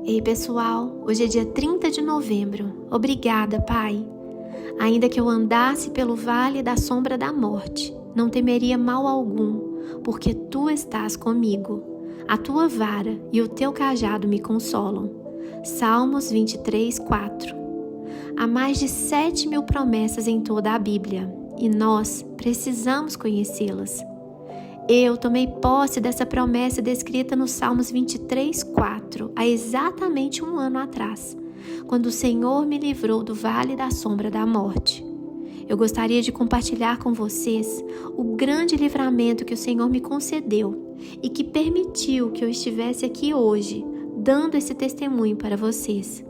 Ei pessoal, hoje é dia 30 de novembro. Obrigada, Pai. Ainda que eu andasse pelo vale da sombra da morte, não temeria mal algum, porque Tu estás comigo. A Tua vara e o Teu cajado me consolam. Salmos 23, 4. Há mais de 7.000 promessas em toda a Bíblia e nós precisamos conhecê-las. Eu tomei posse dessa promessa descrita no Salmos 23, 4, há exatamente 1 ano atrás, quando o Senhor me livrou do vale da sombra da morte. Eu gostaria de compartilhar com vocês o grande livramento que o Senhor me concedeu e que permitiu que eu estivesse aqui hoje, dando esse testemunho para vocês.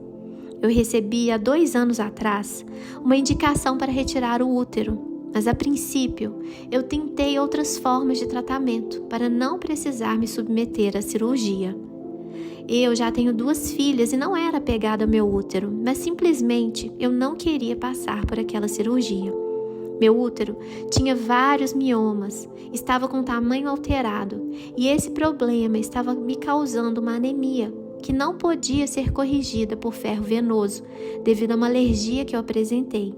Eu recebi há 2 anos atrás uma indicação para retirar o útero. Mas a princípio, eu tentei outras formas de tratamento para não precisar me submeter à cirurgia. Eu já tenho 2 filhas e não era apegada ao meu útero, mas simplesmente eu não queria passar por aquela cirurgia. Meu útero tinha vários miomas, estava com tamanho alterado e esse problema estava me causando uma anemia que não podia ser corrigida por ferro venoso devido a uma alergia que eu apresentei.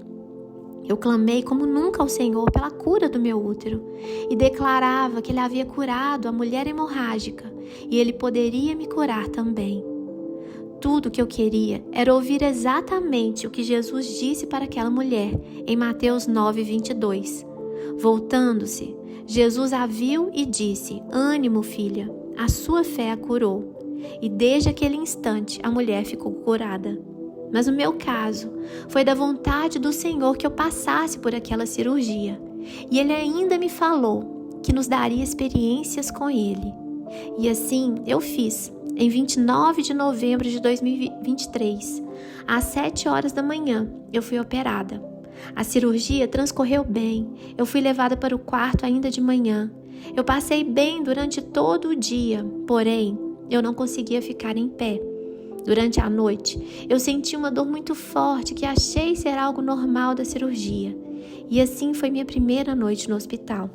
Eu clamei como nunca ao Senhor pela cura do meu útero e declarava que Ele havia curado a mulher hemorrágica e Ele poderia me curar também. Tudo o que eu queria era ouvir exatamente o que Jesus disse para aquela mulher em Mateus 9, 22. Voltando-se, Jesus a viu e disse: "Ânimo, filha, a sua fé a curou." E desde aquele instante a mulher ficou curada. Mas o meu caso foi da vontade do Senhor que eu passasse por aquela cirurgia. E Ele ainda me falou que nos daria experiências com Ele. E assim eu fiz. Em 29 de novembro de 2023, às 7 horas da manhã, eu fui operada. A cirurgia transcorreu bem. Eu fui levada para o quarto ainda de manhã. Eu passei bem durante todo o dia, porém, eu não conseguia ficar em pé. Durante a noite, eu senti uma dor muito forte que achei ser algo normal da cirurgia. E assim foi minha primeira noite no hospital.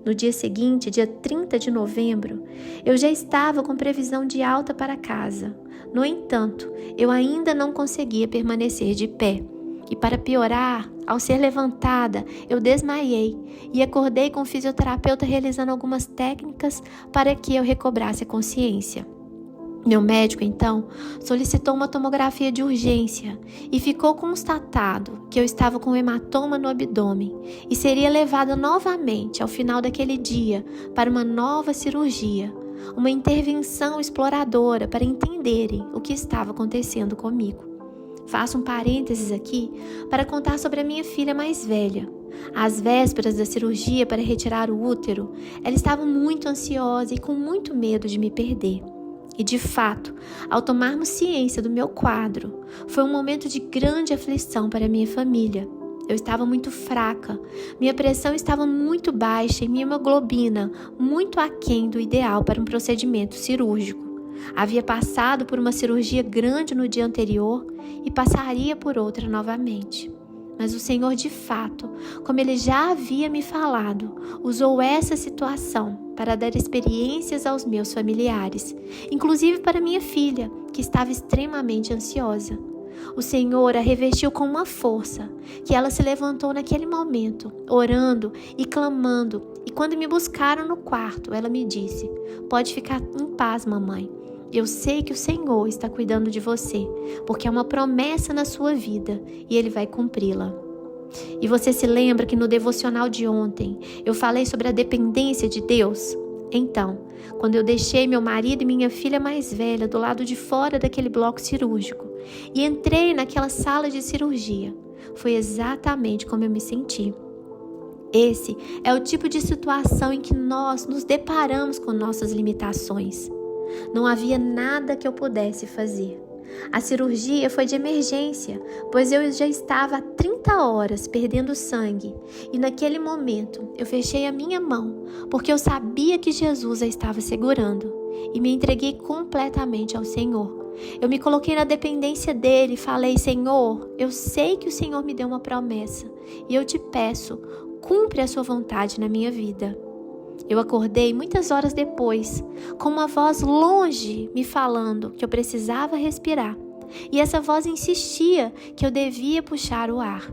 No dia seguinte, dia 30 de novembro, eu já estava com previsão de alta para casa. No entanto, eu ainda não conseguia permanecer de pé. E para piorar, ao ser levantada, eu desmaiei e acordei com o fisioterapeuta realizando algumas técnicas para que eu recobrasse a consciência. Meu médico, então, solicitou uma tomografia de urgência e ficou constatado que eu estava com um hematoma no abdômen e seria levada novamente ao final daquele dia para uma nova cirurgia, uma intervenção exploradora para entenderem o que estava acontecendo comigo. Faço um parênteses aqui para contar sobre a minha filha mais velha. Às vésperas da cirurgia para retirar o útero, ela estava muito ansiosa e com muito medo de me perder. E de fato, ao tomarmos ciência do meu quadro, foi um momento de grande aflição para minha família. Eu estava muito fraca, minha pressão estava muito baixa e minha hemoglobina muito aquém do ideal para um procedimento cirúrgico. Havia passado por uma cirurgia grande no dia anterior e passaria por outra novamente. Mas o Senhor, de fato, como Ele já havia me falado, usou essa situação para dar experiências aos meus familiares, inclusive para minha filha, que estava extremamente ansiosa. O Senhor a revestiu com uma força, que ela se levantou naquele momento, orando e clamando, e quando me buscaram no quarto, ela me disse: "Pode ficar em paz, mamãe. Eu sei que o Senhor está cuidando de você, porque é uma promessa na sua vida e Ele vai cumpri-la." E você se lembra que no devocional de ontem eu falei sobre a dependência de Deus? Então, quando eu deixei meu marido e minha filha mais velha do lado de fora daquele bloco cirúrgico e entrei naquela sala de cirurgia, foi exatamente como eu me senti. Esse é o tipo de situação em que nós nos deparamos com nossas limitações. Não havia nada que eu pudesse fazer. A cirurgia foi de emergência, pois eu já estava há 30 horas perdendo sangue e naquele momento eu fechei a minha mão porque eu sabia que Jesus a estava segurando e me entreguei completamente ao Senhor. Eu me coloquei na dependência dele e falei: "Senhor, eu sei que o Senhor me deu uma promessa e eu te peço, cumpre a sua vontade na minha vida." Eu acordei muitas horas depois, com uma voz longe me falando que eu precisava respirar. E essa voz insistia que eu devia puxar o ar.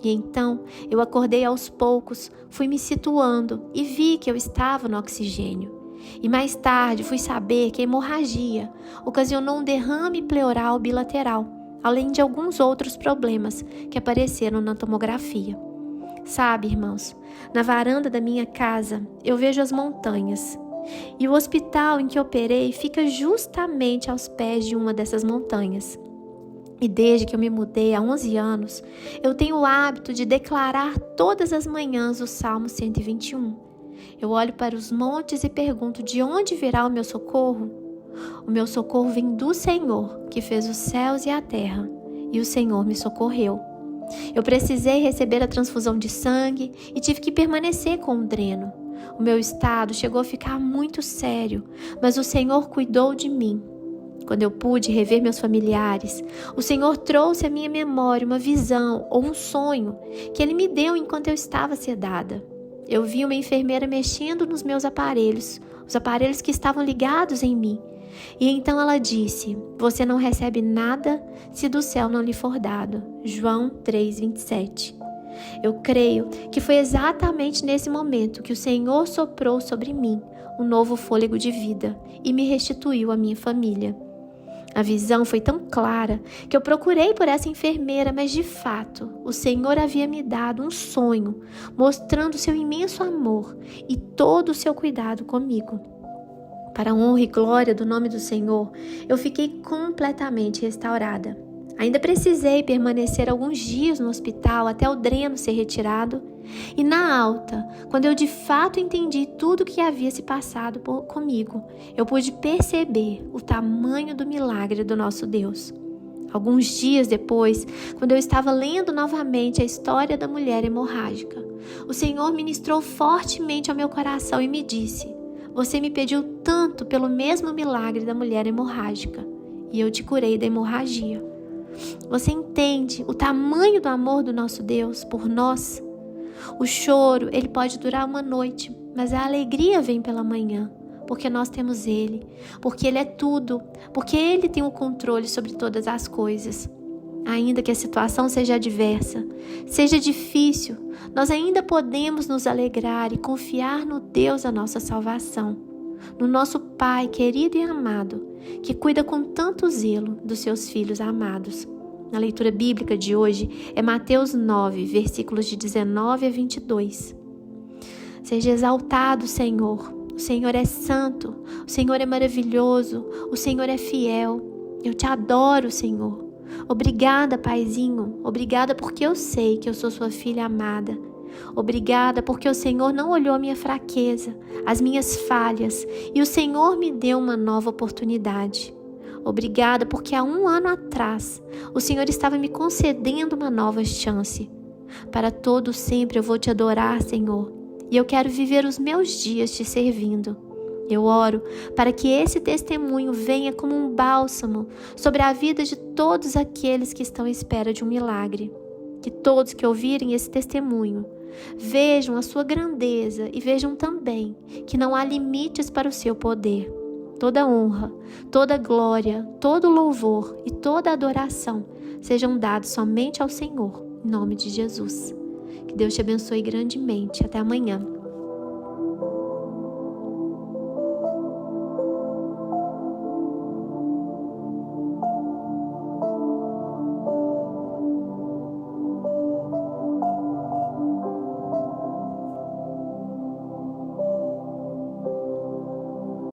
E então eu acordei aos poucos, fui me situando e vi que eu estava no oxigênio. E mais tarde fui saber que a hemorragia ocasionou um derrame pleural bilateral, além de alguns outros problemas que apareceram na tomografia. Sabe, irmãos, na varanda da minha casa eu vejo as montanhas. E o hospital em que operei fica justamente aos pés de uma dessas montanhas. E desde que eu me mudei há 11 anos, eu tenho o hábito de declarar todas as manhãs o Salmo 121. Eu olho para os montes e pergunto: de onde virá o meu socorro? O meu socorro vem do Senhor, que fez os céus e a terra, e o Senhor me socorreu. Eu precisei receber a transfusão de sangue e tive que permanecer com o dreno. O meu estado chegou a ficar muito sério, mas o Senhor cuidou de mim. Quando eu pude rever meus familiares, o Senhor trouxe à minha memória uma visão ou um sonho que Ele me deu enquanto eu estava sedada. Eu vi uma enfermeira mexendo nos meus aparelhos, os aparelhos que estavam ligados em mim. E então ela disse: você não recebe nada se do céu não lhe for dado. João 3:27. Eu creio que foi exatamente nesse momento que o Senhor soprou sobre mim um novo fôlego de vida e me restituiu a minha família. A visão foi tão clara que eu procurei por essa enfermeira, mas de fato o Senhor havia me dado um sonho, mostrando seu imenso amor e todo o seu cuidado comigo. Para a honra e glória do nome do Senhor, eu fiquei completamente restaurada. Ainda precisei permanecer alguns dias no hospital até o dreno ser retirado. E na alta, quando eu de fato entendi tudo o que havia se passado comigo, eu pude perceber o tamanho do milagre do nosso Deus. Alguns dias depois, quando eu estava lendo novamente a história da mulher hemorrágica, o Senhor ministrou fortemente ao meu coração e me disse: você me pediu tanto pelo mesmo milagre da mulher hemorrágica, e eu te curei da hemorragia. Você entende o tamanho do amor do nosso Deus por nós? O choro, ele pode durar uma noite, mas a alegria vem pela manhã, porque nós temos Ele, porque Ele é tudo, porque Ele tem o controle sobre todas as coisas. Ainda que a situação seja adversa, seja difícil, nós ainda podemos nos alegrar e confiar no Deus da nossa salvação, no nosso Pai querido e amado, que cuida com tanto zelo dos seus filhos amados. Na leitura bíblica de hoje é Mateus 9, versículos de 19 a 22. Seja exaltado, Senhor. O Senhor é santo, o Senhor é maravilhoso, o Senhor é fiel. Eu te adoro, Senhor. Obrigada, Paizinho. Obrigada porque eu sei que eu sou sua filha amada. Obrigada porque o Senhor não olhou a minha fraqueza, as minhas falhas, e o Senhor me deu uma nova oportunidade. Obrigada porque há 1 ano atrás o Senhor estava me concedendo uma nova chance. Para todo sempre eu vou te adorar, Senhor, e eu quero viver os meus dias te servindo. Eu oro para que esse testemunho venha como um bálsamo sobre a vida de todos aqueles que estão à espera de um milagre. Que todos que ouvirem esse testemunho vejam a sua grandeza e vejam também que não há limites para o seu poder. Toda honra, toda glória, todo louvor e toda adoração sejam dados somente ao Senhor, em nome de Jesus. Que Deus te abençoe grandemente. Até amanhã.